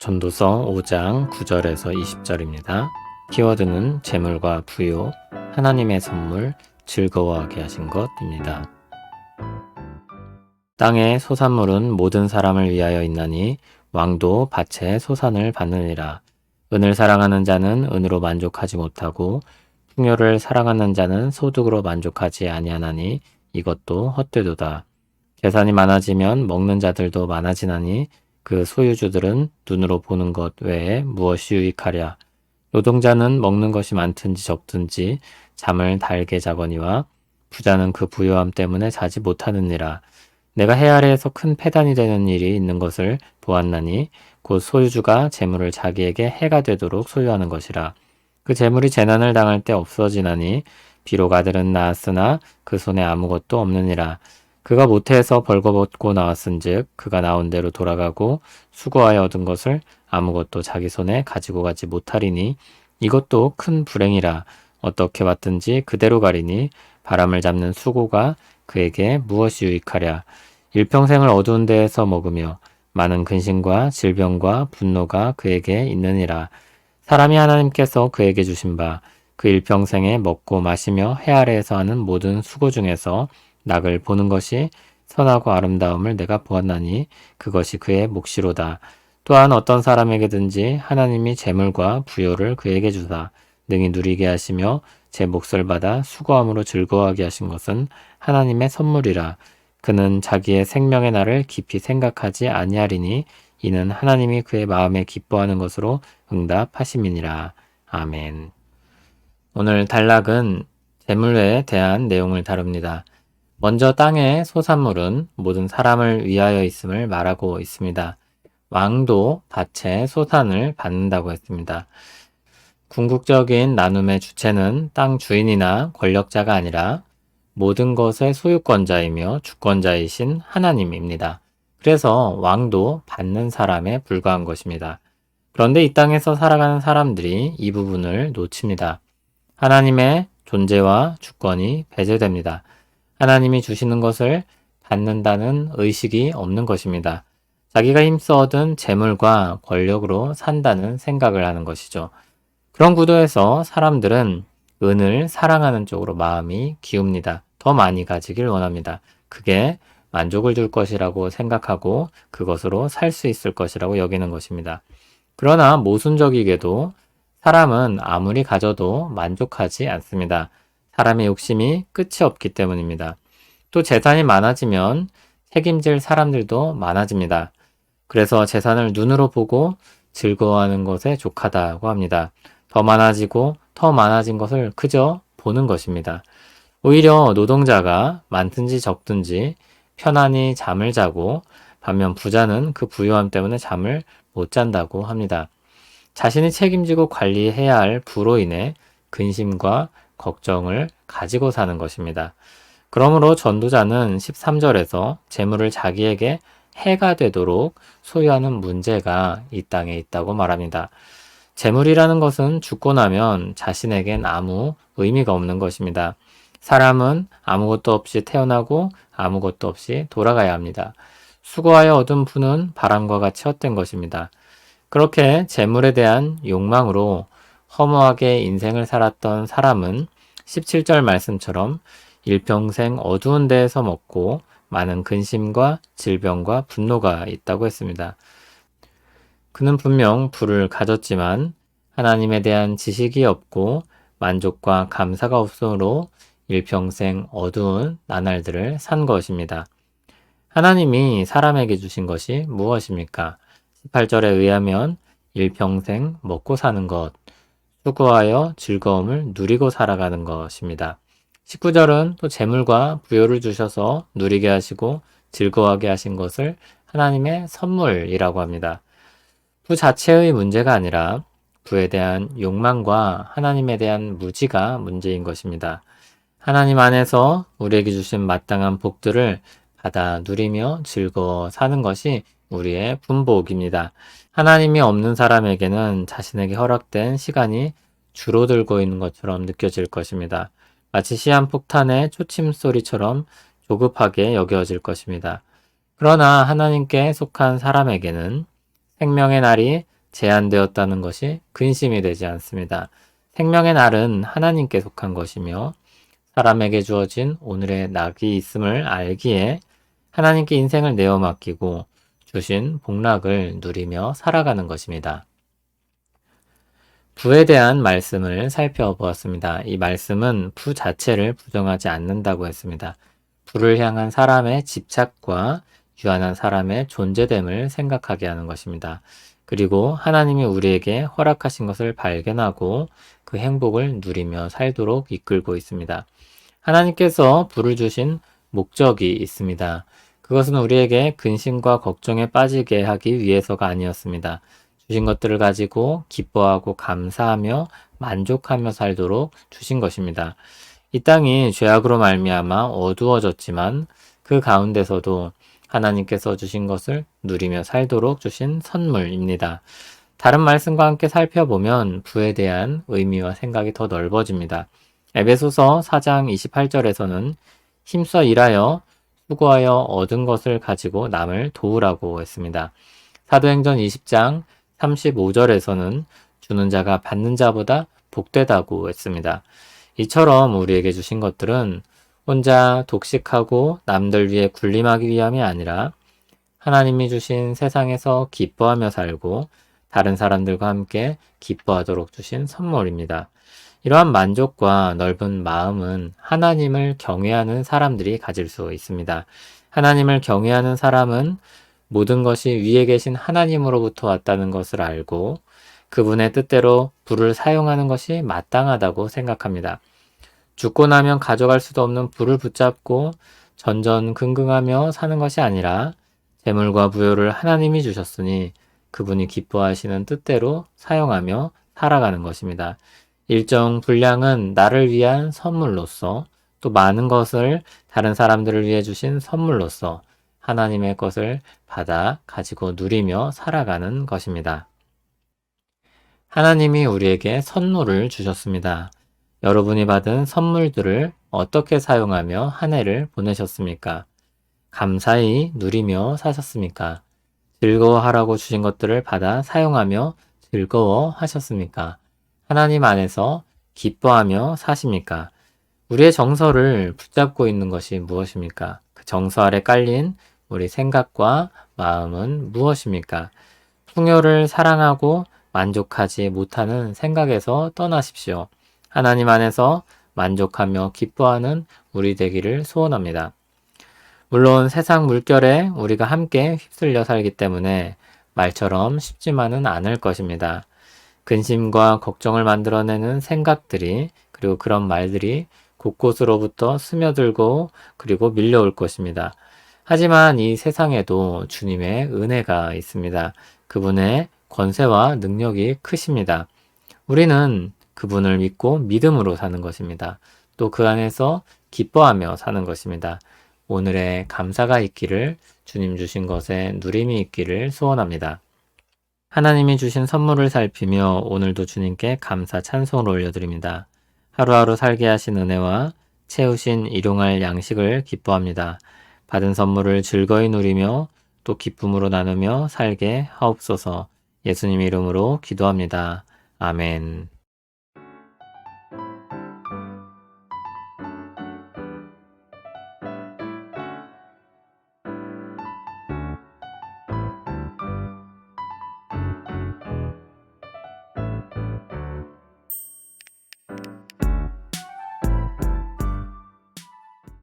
전도서 5장 9절에서 20절입니다. 키워드는 재물과 부요, 하나님의 선물, 즐거워하게 하신 것입니다. 땅의 소산물은 모든 사람을 위하여 있나니 왕도 밭에 소산을 받느니라. 은을 사랑하는 자는 은으로 만족하지 못하고 풍요를 사랑하는 자는 소득으로 만족하지 아니하나니 이것도 헛되도다. 재산이 많아지면 먹는 자들도 많아지나니 그 소유주들은 눈으로 보는 것 외에 무엇이 유익하랴. 노동자는 먹는 것이 많든지 적든지 잠을 달게 자거니와 부자는 그 부요함 때문에 자지 못하느니라. 내가 해 아래에서 큰 패단이 되는 일이 있는 것을 보았나니 곧 소유주가 재물을 자기에게 해가 되도록 소유하는 것이라. 그 재물이 재난을 당할 때 없어지나니 비록 아들은 낳았으나 그 손에 아무것도 없느니라. 그가 모태에서 벌거벗고 나왔은즉 그가 나온 대로 돌아가고 수고하여 얻은 것을 아무것도 자기 손에 가지고 가지 못하리니 이것도 큰 불행이라. 어떻게 왔든지 그대로 가리니 바람을 잡는 수고가 그에게 무엇이 유익하랴. 일평생을 어두운 데에서 먹으며 많은 근심과 질병과 분노가 그에게 있느니라. 사람이 하나님께서 그에게 주신 바 그 일평생에 먹고 마시며 해 아래에서 하는 모든 수고 중에서 낙을 보는 것이 선하고 아름다움을 내가 보았나니 그것이 그의 몫이로다. 또한 어떤 사람에게든지 하나님이 재물과 부요를 그에게 주사 능히 누리게 하시며 제 몫을 받아 수고함으로 즐거워하게 하신 것은 하나님의 선물이라. 그는 자기의 생명의 날을 깊이 생각하지 아니하리니 이는 하나님이 그의 마음에 기뻐하는 것으로 응답하심이니라. 아멘. 오늘 단락은 재물에 대한 내용을 다룹니다. 먼저 땅의 소산물은 모든 사람을 위하여 있음을 말하고 있습니다. 왕도 밭에 소산을 받는다고 했습니다. 궁극적인 나눔의 주체는 땅 주인이나 권력자가 아니라 모든 것의 소유권자이며 주권자이신 하나님입니다. 그래서 왕도 받는 사람에 불과한 것입니다. 그런데 이 땅에서 살아가는 사람들이 이 부분을 놓칩니다. 하나님의 존재와 주권이 배제됩니다. 하나님이 주시는 것을 받는다는 의식이 없는 것입니다. 자기가 힘써 얻은 재물과 권력으로 산다는 생각을 하는 것이죠. 그런 구도에서 사람들은 은을 사랑하는 쪽으로 마음이 기웁니다. 더 많이 가지길 원합니다. 그게 만족을 줄 것이라고 생각하고 그것으로 살 수 있을 것이라고 여기는 것입니다. 그러나 모순적이게도 사람은 아무리 가져도 만족하지 않습니다. 사람의 욕심이 끝이 없기 때문입니다. 또 재산이 많아지면 책임질 사람들도 많아집니다. 그래서 재산을 눈으로 보고 즐거워하는 것에 족하다고 합니다. 더 많아지고 더 많아진 것을 그저 보는 것입니다. 오히려 노동자가 많든지 적든지 편안히 잠을 자고 반면 부자는 그 부유함 때문에 잠을 못 잔다고 합니다. 자신이 책임지고 관리해야 할 부로 인해 근심과 걱정을 가지고 사는 것입니다. 그러므로 전도자는 13절에서 재물을 자기에게 해가 되도록 소유하는 문제가 이 땅에 있다고 말합니다. 재물이라는 것은 죽고 나면 자신에겐 아무 의미가 없는 것입니다. 사람은 아무것도 없이 태어나고 아무것도 없이 돌아가야 합니다. 수고하여 얻은 부는 바람과 같이 헛된 것입니다. 그렇게 재물에 대한 욕망으로 허무하게 인생을 살았던 사람은 17절 말씀처럼 일평생 어두운 데에서 먹고 많은 근심과 질병과 분노가 있다고 했습니다. 그는 분명 부를 가졌지만 하나님에 대한 지식이 없고 만족과 감사가 없으므로 일평생 어두운 나날들을 산 것입니다. 하나님이 사람에게 주신 것이 무엇입니까? 18절에 의하면 일평생 먹고 사는 것, 수고하여 즐거움을 누리고 살아가는 것입니다. 19절은 또 재물과 부요를 주셔서 누리게 하시고 즐거워하게 하신 것을 하나님의 선물이라고 합니다. 부 자체의 문제가 아니라 부에 대한 욕망과 하나님에 대한 무지가 문제인 것입니다. 하나님 안에서 우리에게 주신 마땅한 복들을 받아 누리며 즐거워 사는 것이 우리의 분복입니다. 하나님이 없는 사람에게는 자신에게 허락된 시간이 줄어들고 있는 것처럼 느껴질 것입니다. 마치 시한폭탄의 초침소리처럼 조급하게 여겨질 것입니다. 그러나 하나님께 속한 사람에게는 생명의 날이 제한되었다는 것이 근심이 되지 않습니다. 생명의 날은 하나님께 속한 것이며 사람에게 주어진 오늘의 낙이 있음을 알기에 하나님께 인생을 내어 맡기고 주신 복락을 누리며 살아가는 것입니다. 부에 대한 말씀을 살펴보았습니다. 이 말씀은 부 자체를 부정하지 않는다고 했습니다. 부를 향한 사람의 집착과 유한한 사람의 존재됨을 생각하게 하는 것입니다. 그리고 하나님이 우리에게 허락하신 것을 발견하고 그 행복을 누리며 살도록 이끌고 있습니다. 하나님께서 부를 주신 목적이 있습니다. 그것은 우리에게 근심과 걱정에 빠지게 하기 위해서가 아니었습니다. 주신 것들을 가지고 기뻐하고 감사하며 만족하며 살도록 주신 것입니다. 이 땅이 죄악으로 말미암아 어두워졌지만 그 가운데서도 하나님께서 주신 것을 누리며 살도록 주신 선물입니다. 다른 말씀과 함께 살펴보면 부에 대한 의미와 생각이 더 넓어집니다. 에베소서 4장 28절에서는 힘써 일하여 수고하여 얻은 것을 가지고 남을 도우라고 했습니다. 사도행전 20장 35절에서는 주는 자가 받는 자보다 복되다고 했습니다. 이처럼 우리에게 주신 것들은 혼자 독식하고 남들 위해 군림하기 위함이 아니라 하나님이 주신 세상에서 기뻐하며 살고 다른 사람들과 함께 기뻐하도록 주신 선물입니다. 이러한 만족과 넓은 마음은 하나님을 경외하는 사람들이 가질 수 있습니다. 하나님을 경외하는 사람은 모든 것이 위에 계신 하나님으로부터 왔다는 것을 알고 그분의 뜻대로 부를 사용하는 것이 마땅하다고 생각합니다. 죽고 나면 가져갈 수도 없는 부를 붙잡고 전전긍긍하며 사는 것이 아니라 재물과 부요를 하나님이 주셨으니 그분이 기뻐하시는 뜻대로 사용하며 살아가는 것입니다. 일정 분량은 나를 위한 선물로서 또 많은 것을 다른 사람들을 위해 주신 선물로서 하나님의 것을 받아 가지고 누리며 살아가는 것입니다. 하나님이 우리에게 선물을 주셨습니다. 여러분이 받은 선물들을 어떻게 사용하며 한 해를 보내셨습니까? 감사히 누리며 사셨습니까? 즐거워하라고 주신 것들을 받아 사용하며 즐거워하셨습니까? 하나님 안에서 기뻐하며 사십니까? 우리의 정서를 붙잡고 있는 것이 무엇입니까? 그 정서 아래 깔린 우리 생각과 마음은 무엇입니까? 풍요를 사랑하고 만족하지 못하는 생각에서 떠나십시오. 하나님 안에서 만족하며 기뻐하는 우리 되기를 소원합니다. 물론 세상 물결에 우리가 함께 휩쓸려 살기 때문에 말처럼 쉽지만은 않을 것입니다. 근심과 걱정을 만들어내는 생각들이 그리고 그런 말들이 곳곳으로부터 스며들고 그리고 밀려올 것입니다. 하지만 이 세상에도 주님의 은혜가 있습니다. 그분의 권세와 능력이 크십니다. 우리는 그분을 믿고 믿음으로 사는 것입니다. 또 그 안에서 기뻐하며 사는 것입니다. 오늘의 감사가 있기를 주님 주신 것에 누림이 있기를 소원합니다. 하나님이 주신 선물을 살피며 오늘도 주님께 감사 찬송을 올려드립니다. 하루하루 살게 하신 은혜와 채우신 일용할 양식을 기뻐합니다. 받은 선물을 즐거이 누리며 또 기쁨으로 나누며 살게 하옵소서. 예수님 이름으로 기도합니다. 아멘.